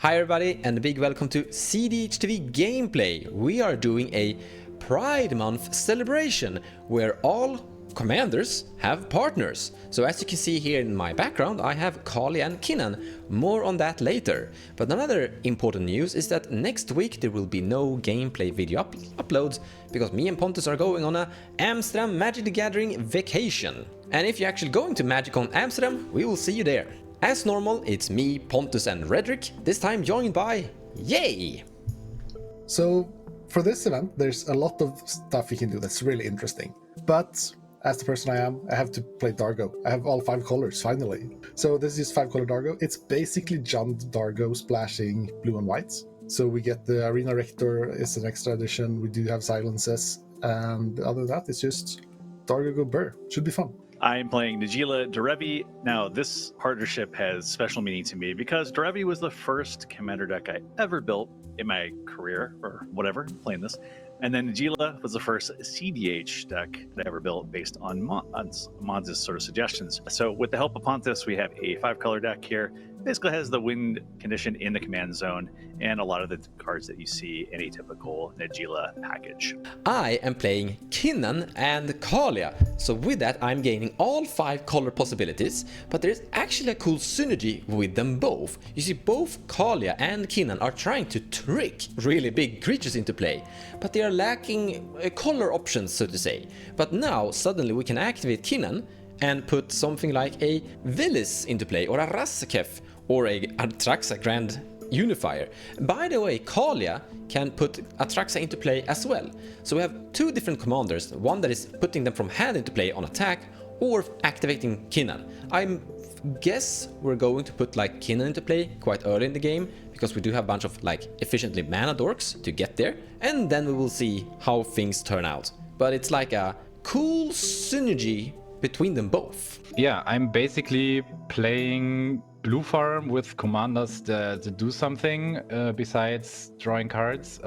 Hi everybody and a big welcome to cEDH TV gameplay. We are doing a Pride Month celebration where all commanders have partners. So as you can see here in my background I have Kali and Kinnan. More on that later. But another important news is that next week there will be no gameplay video uploads because me and Pontus are going on a Amsterdam Magic the Gathering vacation. And if you're actually going to MagicCon Amsterdam, we will see you there. As normal, it's me, Pontus and Redrick, this time joined by Yay! So for this event, there's a lot of stuff you can do that's really interesting. But as the person I am, I have to play Dargo. I have all 5 colors, finally. So this is 5-color Dargo. It's basically Jund Dargo splashing blue and white. So we get the Arena Rector, it's an extra addition. We do have silences. And other than that, it's just Dargo go Burr. Should be fun. I'm playing Najeela Derevi. Now, this partnership has special meaning to me because Derevi was the first commander deck I ever built in my career, or whatever, playing this. And then Najeela was the first cEDH deck that I ever built based on Mods' sort of suggestions. So with the help of Pontus, we have a 5-color deck here. Basically has the wind condition in the command zone and a lot of the cards that you see in a typical Najeela package. I am playing Kinnan and Kalia, so with that I'm gaining all 5 color possibilities, but there's actually a cool synergy with them both. You see, both Kalia and Kinnan are trying to trick really big creatures into play, but they are lacking color options, so to say. But now suddenly we can activate Kinnan and put something like a Villis into play, or a Rassakef, or a Atraxa Grand Unifier. By the way, Kalia can put Atraxa into play as well. So we have 2 different commanders, one that is putting them from hand into play on attack, or activating Kinnan. I guess we're going to put like Kinnan into play quite early in the game, because we do have a bunch of like efficiently mana dorks to get there, and then we will see how things turn out. But it's like a cool synergy between them both. Yeah, I'm basically playing blue farm with commanders that do something besides drawing cards,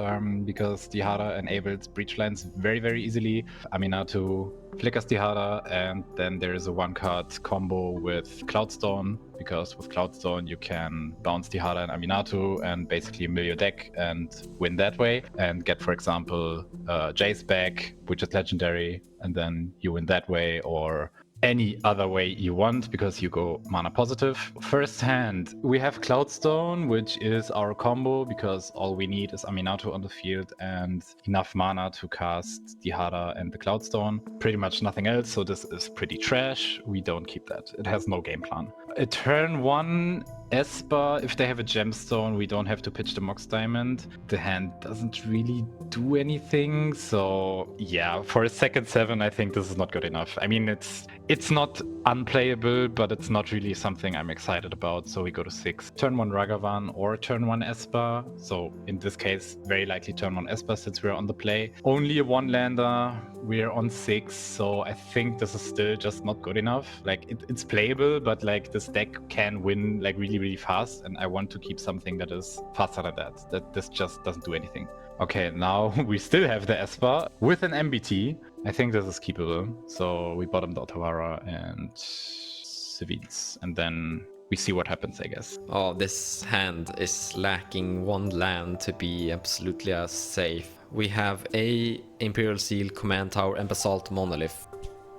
because Dihada enables breach lines very easily. Aminatou flickers Dihada, and then there is a 1-card combo with Cloudstone, because with Cloudstone you can bounce Dihada and Aminatou and basically mill your deck and win that way, and get, for example, Jace back, which is legendary, and then you win that way, or any other way you want, because you go mana positive. First hand, we have Cloudstone, which is our combo, because all we need is Aminatou on the field and enough mana to cast Dihada and the Cloudstone. Pretty much nothing else, so this is pretty trash. We don't keep that. It has no game plan. A turn 1 Esper, if they have a gemstone, we don't have to pitch the Mox Diamond. The hand doesn't really do anything, so yeah, for a second 7, I think this is not good enough. I mean, it's not unplayable, but it's not really something I'm excited about, so we go to 6. Turn 1 Ragavan or turn 1 Esper, so in this case, very likely turn 1 Esper since we're on the play. Only a 1-lander, we're on 6, so I think this is still just not good enough. Like, it's playable, but like this deck can win like really fast, and I want to keep something that is faster than that this just doesn't do anything. Okay, now we still have the Esper with an MBT. I think this is keepable, so we bottomed Otawara and Civils, and then we see what happens, I guess. Oh, this hand is lacking 1 land to be absolutely safe. We have a Imperial Seal, Command Tower and Basalt Monolith,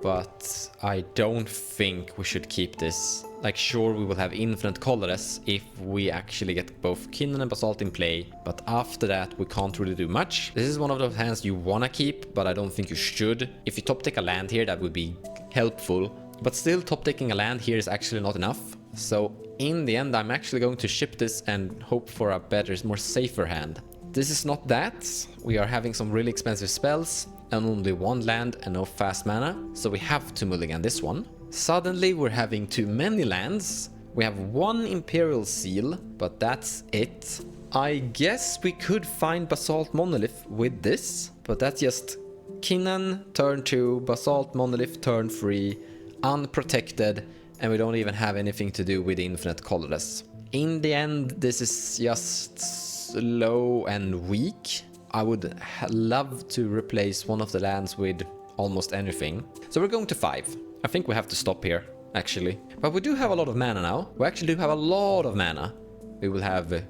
but I don't think we should keep this. Like, sure, we will have infinite colorless if we actually get both Kinnan and Basalt in play, but after that we can't really do much. This is one of those hands you wanna keep, but I don't think you should. If you top deck a land here, that would be helpful, but still top decking a land here is actually not enough. So in the end I'm actually going to ship this and hope for a better, more safer hand. This is not that. We are having some really expensive spells and only 1 land and no fast mana, so we have to mulligan this one. Suddenly we're having too many lands. We have 1 Imperial Seal, but that's it. I guess we could find Basalt Monolith with this, but that's just Kinnan turn 2, Basalt Monolith turn 3, unprotected, and we don't even have anything to do with infinite colorless. In the end, this is just slow and weak. I would love to replace one of the lands with almost anything. So we're going to 5. I think we have to stop here, actually. But we do have a lot of mana now. We actually do have a lot of mana. We will have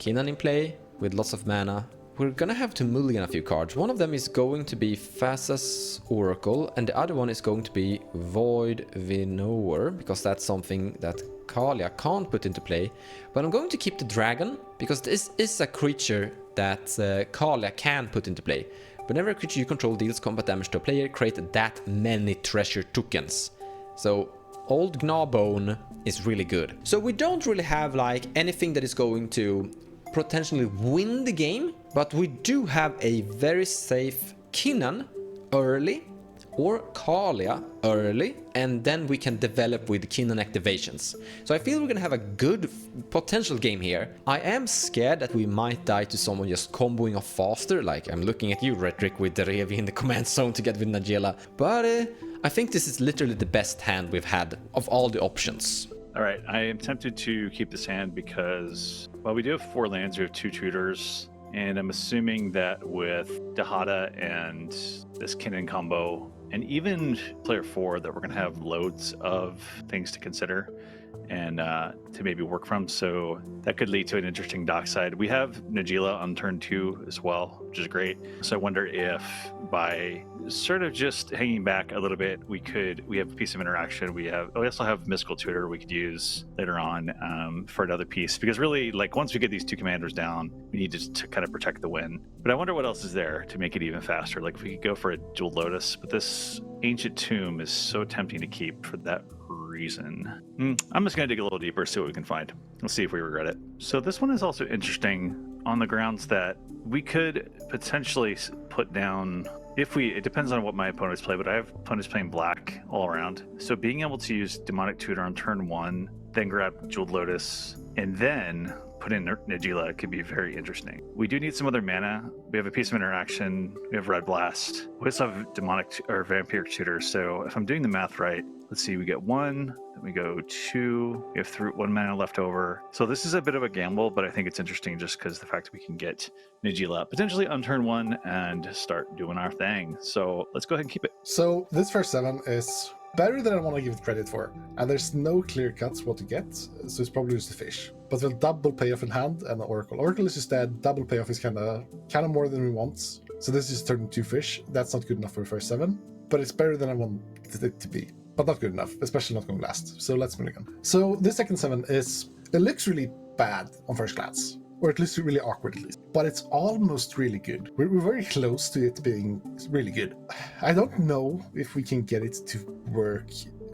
Kinnan in play with lots of mana. We're gonna have to mulligan a few cards. One of them is going to be Fasa's Oracle, and the other one is going to be Void Winnower, because that's something that Kalia can't put into play. But I'm going to keep the Dragon, because this is a creature that Kalia can put into play. Whenever a creature you control deals combat damage to a player, create that many treasure tokens. So Old Gnawbone is really good. So we don't really have like anything that is going to potentially win the game, but we do have a very safe Kinnan early or Kalia early, and then we can develop with Kinnan activations. So I feel we're gonna have a good potential game here. I am scared that we might die to someone just comboing off faster, like I'm looking at you, Rhetoric, with Derevi in the command zone to get with Najeela, but I think this is literally the best hand we've had of all the options. All right, I am tempted to keep this hand because, well, we do have 4 lands, we have 2 tutors, and I'm assuming that with Dahada and this Kinnan combo, and even player 4, that we're going to have loads of things to consider and to maybe work from. So that could lead to an interesting dockside. We have Najeela on turn 2 as well, which is great. So I wonder if by sort of just hanging back a little bit, we have a piece of interaction. We also have Mystical Tutor we could use later on for another piece, because really, like, once we get these 2 commanders down, we need to kind of protect the win. But I wonder what else is there to make it even faster. Like, if we could go for a Dual Lotus, but this Ancient Tomb is so tempting to keep for that reason. I'm just going to dig a little deeper, see what we can find. Let's see if we regret it. So this one is also interesting on the grounds that we could potentially put down, it depends on what my opponents play, but I have opponents playing black all around. So being able to use Demonic Tutor on turn 1, then grab Jeweled Lotus, and then put in Najeela could be very interesting. We do need some other mana. We have a piece of interaction. We have Red Blast. We also have Demonic or Vampiric Tutor. So if I'm doing the math right, let's see, we get 1, then we go 2, we have 1 mana left over. So this is a bit of a gamble, but I think it's interesting just because the fact that we can get Najeela potentially on turn 1 and start doing our thing. So let's go ahead and keep it. So this first 7 is better than I want to give it credit for, and there's no clear cuts what to get, so it's probably just a fish. But with double payoff in hand and an Oracle. Oracle is just dead, double payoff is kind of more than we want. So this is turning 2 fish. That's not good enough for the first 7, but it's better than I want it to be. But not good enough, especially not going last. So let's mulligan. So this second 7 it looks really bad on first glance, or at least really awkward at least, but it's almost really good. We're very close to it being really good. I don't know if we can get it to work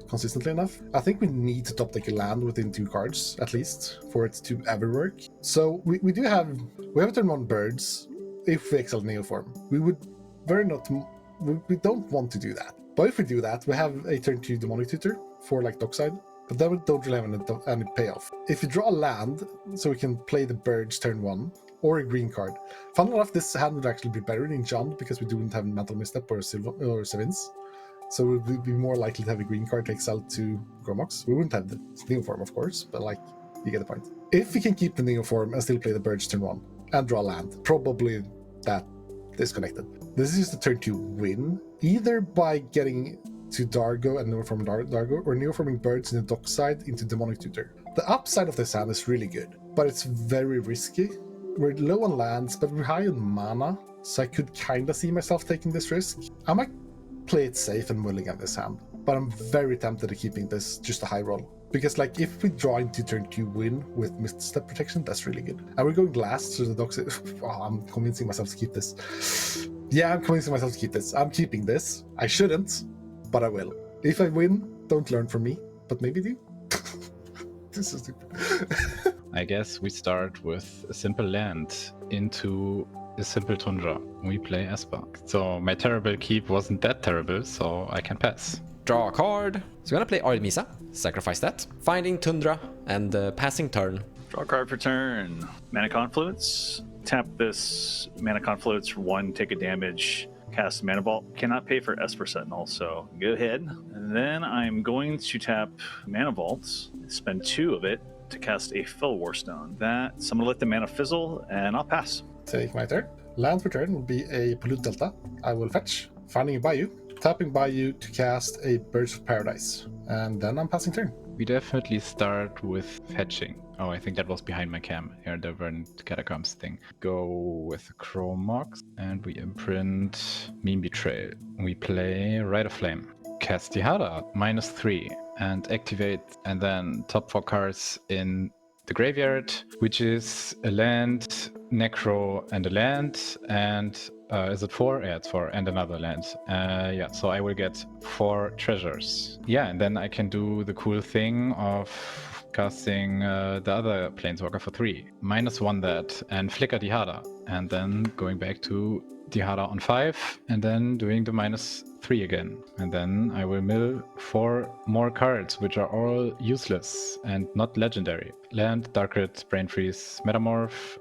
consistently enough. I think we need to top deck a land within 2 cards at least for it to ever work. So we have a turn 1 birds if we exile Neoform. We don't want to do that. But if we do that, we have a turn 2 Demonic Tutor for like Dockside, but then we don't really have any payoff. If you draw a land, so we can play the birds turn 1, or a green card. Funnily enough, this hand would actually be better in John because we don't have Mental Misstep or Sevins. So we would be more likely to have a green card to exile to Gromox. We wouldn't have the Neoform, of course, but like, you get the point. If we can keep the Neoform and still play the birds turn 1 and draw land, probably that disconnected. This is the turn 2 win, either by getting to Dargo and Neoforming Dargo, or Neoforming birds in the Dockside into Demonic Tutor. The upside of this hand is really good, but it's very risky. We're low on lands, but we're high on mana, so I could kinda see myself taking this risk. I might play it safe and mulligan this hand, but I'm very tempted to keeping this just a high roll. Because like, if we draw into turn 2 win with Misstep Protection, that's really good. And we're going last, so the Dockside... I'm convincing myself to keep this. Yeah, I'm convincing myself to keep this. I'm keeping this. I shouldn't, but I will. If I win, don't learn from me, but maybe do. This is stupid. I guess we start with a simple land into a simple Tundra. We play Esbark. So my terrible keep wasn't that terrible, so I can pass. Draw a card. So we're gonna play Artemisa, sacrifice that. Finding Tundra, and passing turn. Draw a card for turn. Mana Confluence. Tap this Mana Confluence for 1, take a damage, cast Mana Vault. Cannot pay for Esper Sentinel, so go ahead. And then I'm going to tap Mana Vault, spend 2 of it to cast a Fill Warstone. So I'm gonna let the mana fizzle, and I'll pass. Take my turn. Land for turn will be a Pollute Delta. I will fetch, finding a Bayou, tapping Bayou to cast a Birds of Paradise, and then I'm passing turn. We definitely start with fetching. Oh, I think that was behind my cam. Here, the Verdant Catacombs thing. Go with Chromox, and we imprint Meme Betrayal. We play Rite of Flame. Cast Tihada, -3, and activate, and then top 4 cards in the graveyard, which is a land, necro, and a land, and is it 4? Yeah, it's 4, and another land. Yeah, so I will get 4 treasures. Yeah, and then I can do the cool thing of casting the other Planeswalker for 3. -1 that, and flicker Tihada, and then going back to Tihada on 5, and then doing the -3 again. And then I will mill 4 more cards, which are all useless and not legendary. Land, Dark Red, Brain Freeze, Metamorph.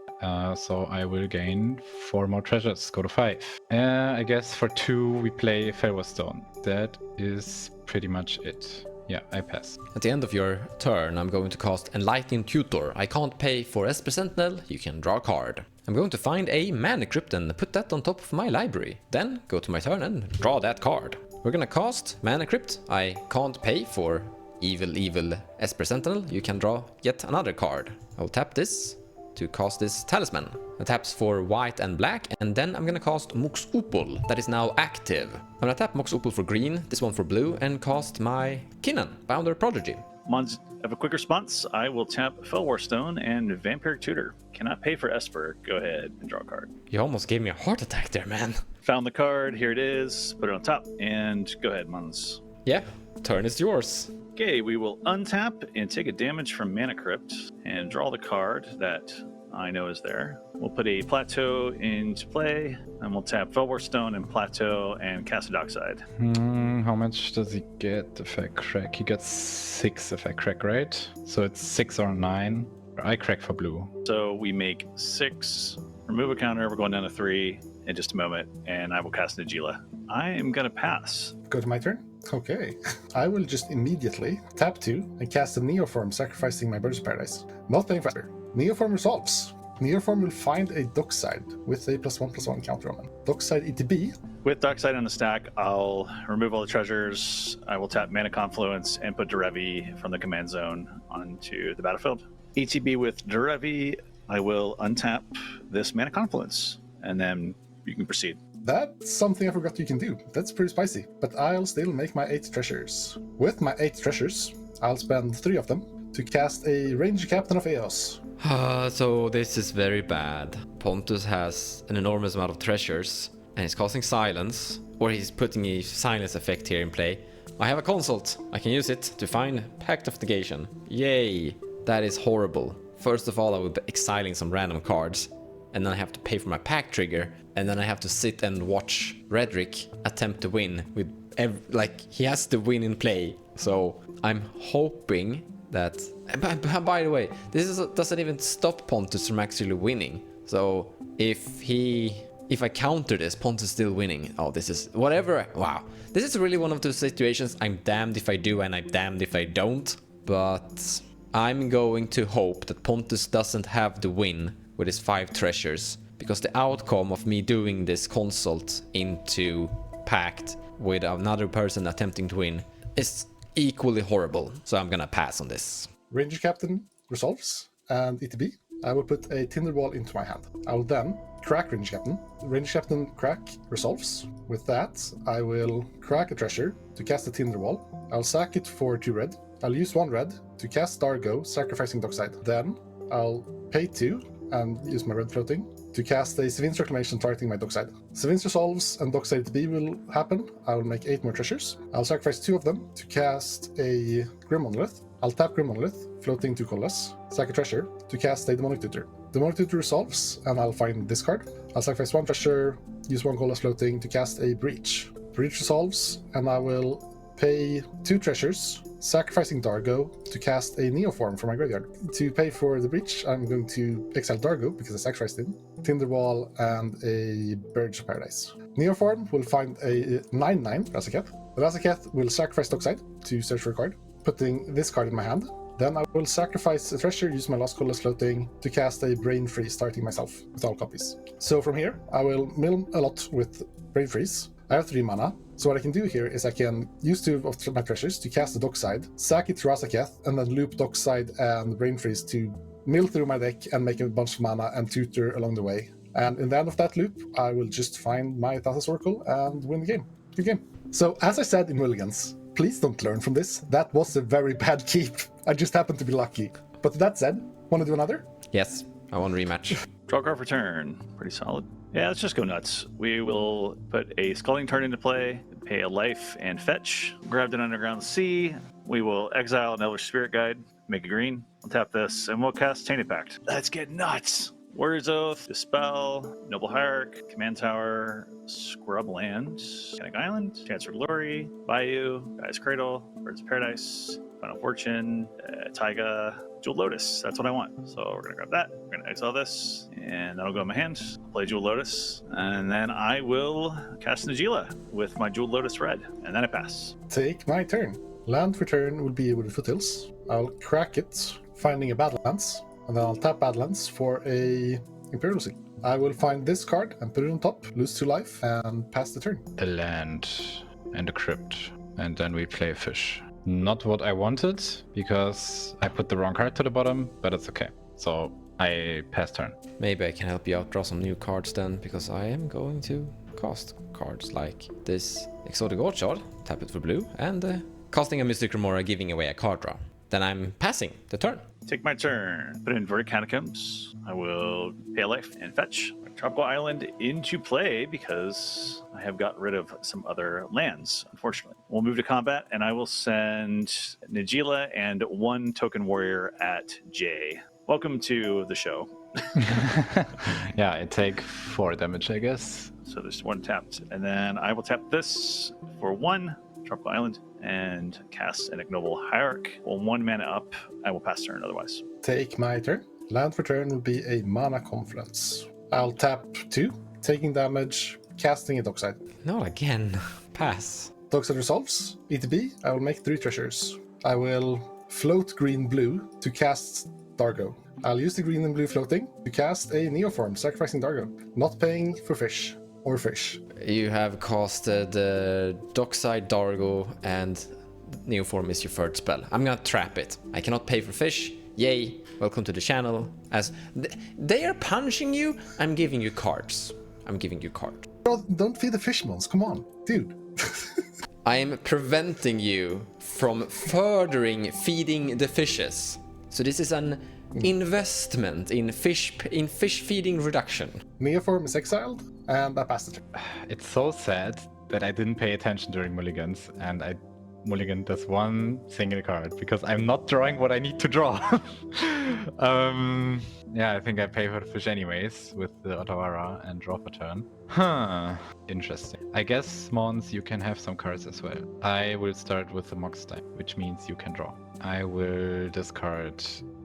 So I will gain 4 more treasures, go to 5. I guess for 2 we play Felwar Stone. That is pretty much it. Yeah, I pass. At the end of your turn, I'm going to cast Enlightening Tutor. I can't pay for Esper Sentinel, you can draw a card. I'm going to find a Mana Crypt and put that on top of my library. Then go to my turn and draw that card. We're gonna cast Mana Crypt. I can't pay for evil Esper Sentinel. You can draw yet another card. I'll tap this to cast this Talisman. It taps for white and black, and then I'm gonna cast Mox Opal, that is now active. I'm gonna tap Mox Opal for green, this one for blue, and cast my Kinnan, Bounder Prodigy. Mons, have a quick response. I will tap Felwar Stone and Vampiric Tutor. Cannot pay for Esper. Go ahead and draw a card. You almost gave me a heart attack there, man. Found the card. Here it is. Put it on top. And go ahead, Mons. Yeah, turn is yours. Okay, we will untap and take a damage from Mana Crypt and draw the card that I know is there. We'll put a Plateau into play, and we'll tap Felwar Stone and Plateau and cast a Dockside. How much does he get if I crack? He gets 6 if I crack, right? So it's 6 or 9. I crack for blue. So we make 6, remove a counter, we're going down to 3 in just a moment, and I will cast Najeela. I am going to pass. Go to my turn? Okay. I will just immediately tap 2 and cast a Neoform, sacrificing my Birds of Paradise. Not paying for Esper. Neoform resolves. Neoform will find a Dockside with a +1/+1 counter on it. Dockside ETB. With Dockside on the stack, I'll remove all the treasures. I will tap Mana Confluence and put Derevi from the command zone onto the battlefield. ETB with Derevi, I will untap this Mana Confluence, and then you can proceed. That's something I forgot you can do. That's pretty spicy. But I'll still make my 8 treasures. With my 8 treasures, I'll spend 3 of them to cast a Ranger Captain of Eos. So this is very bad. Pontus has an enormous amount of treasures, and he's casting silence, or he's putting a silence effect here in play. I have a consult. I can use it to find Pact of Negation. Yay! That is horrible. First of all, I will be exiling some random cards, and then I have to pay for my pack trigger, and then I have to sit and watch Redrick attempt to win with he has to win in play. So I'm hoping that. By the way, this doesn't even stop Pontus from actually winning. So if I counter this, Pontus is still winning. Oh, this is whatever. Wow, this is really one of those situations. I'm damned if I do, and I'm damned if I don't. But I'm going to hope that Pontus doesn't have the win with his 5 treasures, because the outcome of me doing this consult into Pact with another person attempting to win is equally horrible. So I'm gonna pass on this. Ranger Captain resolves, and ETB. I will put a Tinderwall into my hand. I will then crack Ranger Captain. Ranger Captain crack resolves. With that, I will crack a treasure to cast a Tinderwall. I'll sack it for 2 red. I'll use 1 red to cast Dargo, sacrificing Dockside. Then I'll pay 2 and use my red floating to cast a Sevin's Reclamation targeting my Dockside. Sevin's resolves and Dockside ETB will happen. I will make 8 more treasures. I'll sacrifice 2 of them to cast a Grim Monolith. I'll tap Grim Monolith, floating 2 colorless, sack a treasure to cast a Demonic Tutor. Demonic Tutor resolves, and I'll find this card. I'll sacrifice 1 treasure, use 1 colorless floating to cast a Breach. Breach resolves, and I will pay 2 treasures, sacrificing Dargo to cast a Neoform from my graveyard. To pay for the Breach, I'm going to exile Dargo because I sacrificed him, Tinderwall, and a Birds of Paradise. Neoform will find a 9/9 Razaketh. The Razaketh will sacrifice Dockside to search for a card, putting this card in my hand. Then I will sacrifice a treasure, use my last colorless floating to cast a Brain Freeze, starting myself with all copies. So from here, I will mill a lot with Brain Freeze. I have 3 mana. So what I can do here is I can use 2 of my treasures to cast the Dockside, sack it to Razaketh, and then loop Dockside and Brain Freeze to mill through my deck and make a bunch of mana and tutor along the way. And in the end of that loop, I will just find my Thassa's Oracle and win the game. Good game. So as I said in Mulligans, please don't learn from this. That was a very bad keep. I just happened to be lucky. But that said, want to do another? Yes, I want a rematch. Draw card for turn. Pretty solid. Yeah, let's just go nuts. We will put a Scalding Tarn into play, pay a life and fetch, grab an Underground Sea. We will exile an Elvish Spirit Guide, make a green. We'll tap this, and we'll cast Tainted Pact. Let's get nuts! Warrior's Oath, Dispel, Noble Hierarch, Command Tower, Scrubland, Mechanic Island, Chance for Glory, Bayou, Gaia's Cradle, Birds of Paradise, Final Fortune, Taiga, Jeweled Lotus. That's what I want. So we're going to grab that. We're going to exile this, and that'll go in my hand. I'll play Jeweled Lotus, and then I will cast Najeela with my Jeweled Lotus red, and then I pass. Take my turn. Land for turn will be with the Foothills. I'll crack it, finding a Badlands, and then I'll tap Badlands for a Imperial Seal. I will find this card and put it on top, lose 2 life, and pass the turn. A land and a crypt, and then we play a fish. Not what I wanted, because I put the wrong card to the bottom, but it's okay. So I pass turn. Maybe I can help you out draw some new cards then, because I am going to cast cards like this Exotic Orchard, tap it for blue, and casting a Mystic Remora, giving away a card draw. Then I'm passing the turn. Take my turn. Put in Inverted Catacombs. I will pay a life and fetch Tropical Island into play because I have got rid of some other lands, unfortunately. We'll move to combat, and I will send Najeela and 1 token warrior at J. Welcome to the show. Yeah, I take 4 damage, I guess. So there's 1 tapped. And then I will tap this for 1, Tropical Island, and cast an Ignoble Hierarch. Well, 1 mana up, I will pass turn otherwise. Take my turn. Land for turn will be a Mana Confluence. I'll tap 2, taking damage, casting a Dockside. Not again. Pass. Dockside resolves. ETB, I will make 3 treasures. I will float green-blue to cast Dargo. I'll use the green and blue floating to cast a Neoform, sacrificing Dargo. Not paying for fish. Or fish. You have casted Dockside, Dargo, and Neoform is your 3rd spell. I'm gonna trap it. I cannot pay for fish. Yay, welcome to the channel. As they are punching you, I'm giving you cards. I'm giving you cards. Bro, don't feed the fish mons, come on, dude. I am preventing you from furthering feeding the fishes. So this is an investment in fish feeding reduction. Neoform is exiled, and I passed it. It's so sad that I didn't pay attention during Mulligans, and I mulligan this 1 single card because I'm not drawing what I need to draw. Yeah, I think I pay for the fish anyways with the Otawara and draw for turn. Interesting. I guess, Mons, you can have some cards as well. I will start with the Moxstein, which means you can draw. I will discard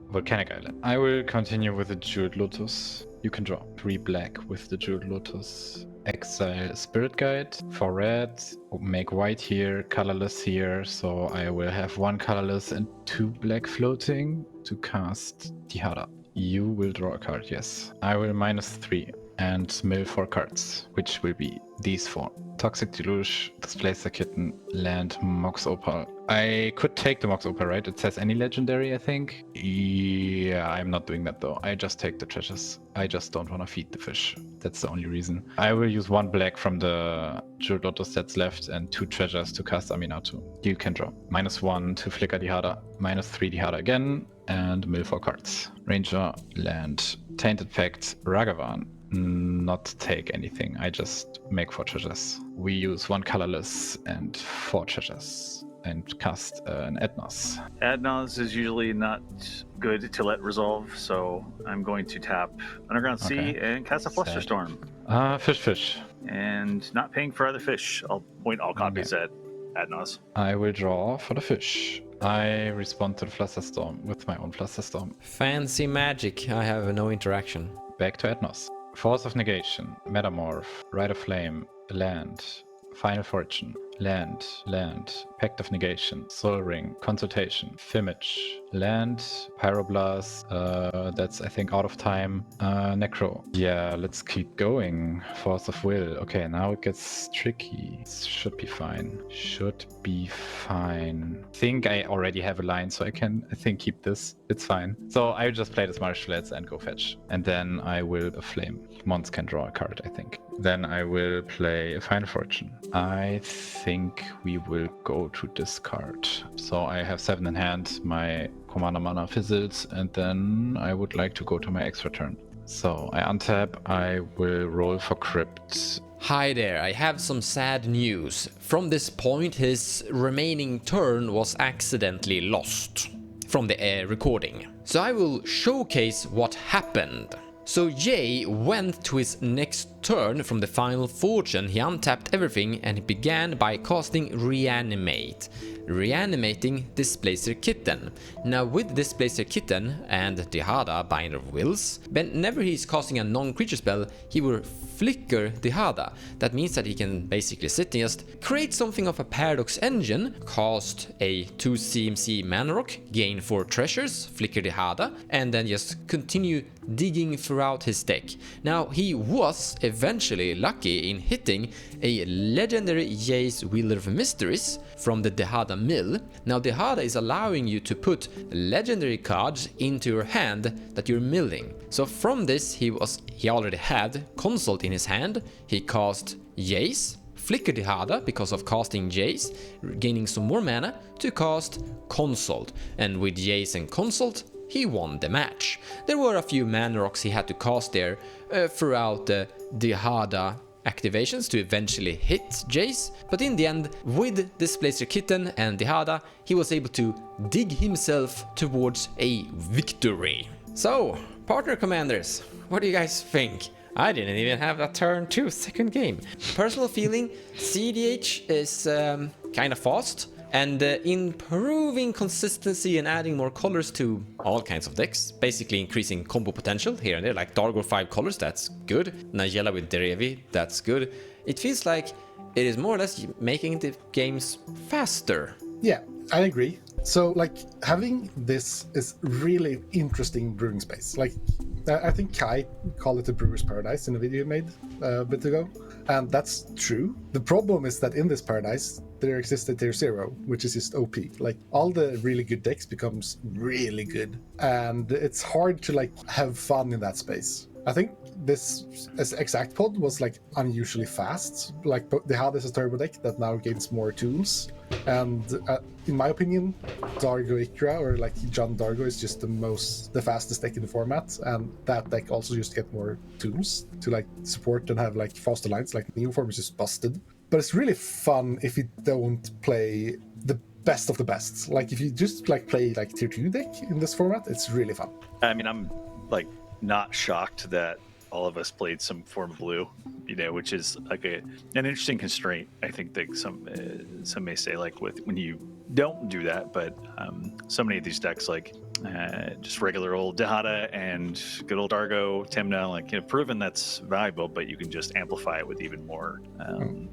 Volcanic Island. I will continue with the Jeweled Lotus. You can draw 3 black with the Jeweled Lotus. Exile Spirit Guide for red, make white here, colorless here, so I will have 1 colorless and 2 black floating to cast Tihara. You will draw a card, yes. I will -3 and mill 4 cards, which will be these 4. Toxic Deluge, Displace the Kitten, land Mox Opal. I could take the Mox Opal, right? It says any legendary, I think. Yeah, I'm not doing that though. I just take the treasures. I just don't want to feed the fish. That's the only reason. I will use 1 black from the Jeweled Lotus that's left and 2 treasures to cast Aminatu. You can draw. -1 to flicker Dihada, -3 Dihada again, and mill 4 cards. Ranger, land, Tainted Pact, Ragavan. Not take anything. I just make 4 treasures. We use 1 colorless and 4 treasures and cast an Adnos. Adnos is usually not good to let resolve, so I'm going to tap Underground Sea and cast a Flusterstorm. Fish. And not paying for other fish. I'll point all copies at Adnos. I will draw for the fish. I respond to the Flusterstorm with my own Flusterstorm. Fancy magic. I have no interaction. Back to Adnos. Force of Negation, Metamorph, Rite of Flame, Land, Final Fortune. land, Pact of Negation, Soul Ring, Consultation, Fimage, land, Pyroblast, that's I think out of time, Necro. Yeah, let's keep going. Force of Will. Okay, now it gets tricky. Should be fine. I think I already have a line, so I think keep this. It's fine. So I just play this Marshallets and go fetch. And then I will flame. Mons can draw a card, I think. Then I will play a Final Fortune. I think we will go to discard. So I have 7 in hand. My commander mana fizzles, and then I would like to go to my extra turn. So I untap. I will roll for Crypt. Hi there, I have some sad news. From this point, his remaining turn was accidentally lost from the recording. So I will showcase what happened. So Jay went to his next turn from the Final Fortune, he untapped everything and he began by casting Reanimate. Reanimating Displacer Kitten. Now with Displacer Kitten and Dihada, Binder of Wills, whenever he's casting a non-creature spell, he will flicker Dihada. That means that he can basically sit and just create something of a Paradox Engine, cast a 2 CMC Mana Rock, gain 4 treasures, flicker Dihada, and then just continue digging throughout his deck. Now he was eventually lucky in hitting a legendary Jace Wheeler of Mysteries from the Dihada mill. Now Dihada is allowing you to put legendary cards into your hand that you're milling. So from this he already had Consult in his hand. He cast Jace, flicker Dihada because of casting Jace, gaining some more mana to cast Consult, and with Jace and Consult he won the match. There were a few mana rocks he had to cast there throughout the Dihada activations to eventually hit Jace, but in the end, with Displacer Kitten and Dihada, he was able to dig himself towards a victory. So, partner commanders, what do you guys think? I didn't even have a turn 2 second game. Personal feeling, cEDH is kind of fast, and improving consistency and adding more colors to all kinds of decks, basically increasing combo potential here and there, like Dargo 5 colors, that's good. Najeela with Derevi, that's good. It feels like it is more or less making the games faster. Yeah, I agree. So, like, having this is really interesting brewing space. Like, I think Kai called it a brewer's paradise in a video he made a bit ago, and that's true. The problem is that in this paradise, there exists a tier 0, which is just OP. Like, all the really good decks becomes really good, and it's hard to, like, have fun in that space. I think this exact pod was like unusually fast. Like they had this turbo deck that now gains more tools, and in my opinion, Dargo Ikra or like John Dargo is just the fastest deck in the format, and that deck also just get more tools to like support and have like faster lines. Like Neoform is just busted, but it's really fun if you don't play the best of the best. Like if you just like play like tier 2 deck in this format, it's really fun. I mean, I'm like not shocked that all of us played some form of blue, you know, which is like an interesting constraint. I think that some may say like with when you don't do that, but so many of these decks like just regular old Dihada and good old Dargo, Timna, like proven that's valuable, but you can just amplify it with even more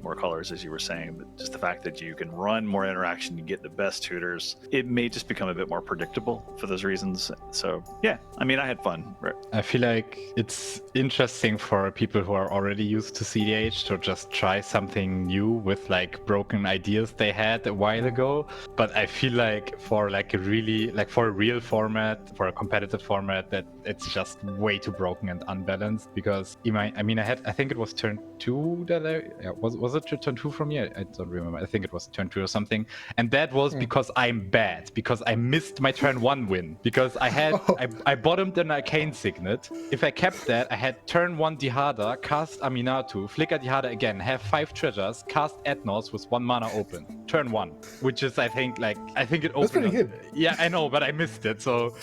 more colors, as you were saying. But just the fact that you can run more interaction, you get the best tutors, it may just become a bit more predictable for those reasons. So yeah, I mean, I had fun. Right? I feel like it's interesting for people who are already used to cEDH to just try something new with like broken ideas they had a while ago. But I feel like for like a really like for a real format, for a competitive format, that it's just way too broken and unbalanced. Because I think it was turn 2 that was it turn 2 from me? I don't remember. I think it was turn 2 or something. And that was because I'm bad, because I missed my turn 1 win, because I had I bottomed an Arcane Signet. If I kept that, I had turn 1 Dihada, cast Aminatu, flicker Dihada again, have 5 treasures, cast Ethnos with 1 mana open, turn 1, which is I think it opened. That's pretty good. Yeah, I know, but I missed it. So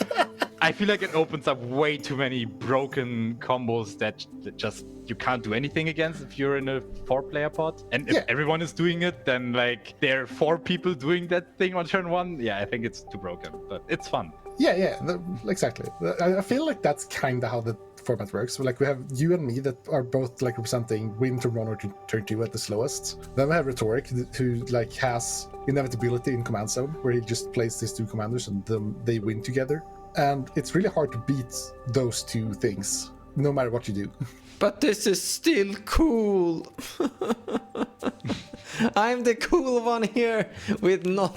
I feel like it opens up way too many broken combos that just you can't do anything against if you're in a 4-player pod. And if everyone is doing it, then like there are 4 people doing that thing on turn 1. Yeah, I think it's too broken, but it's fun. Yeah, exactly. I feel like that's kind of how the format works. Like we have you and me that are both like representing win turn 1 or turn 2 at the slowest. Then we have Rhetoric, who like has inevitability in command zone, where he just plays these two commanders and they win together. And it's really hard to beat those two things, no matter what you do. But this is still cool. I'm the cool one here with not.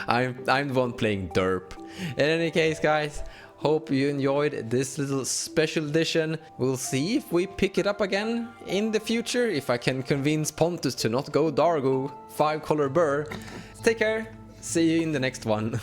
I'm the one playing derp. In any case, guys, hope you enjoyed this little special edition. We'll see if we pick it up again in the future, if I can convince Pontus to not go Dargo 5-color burr. Take care. See you in the next one.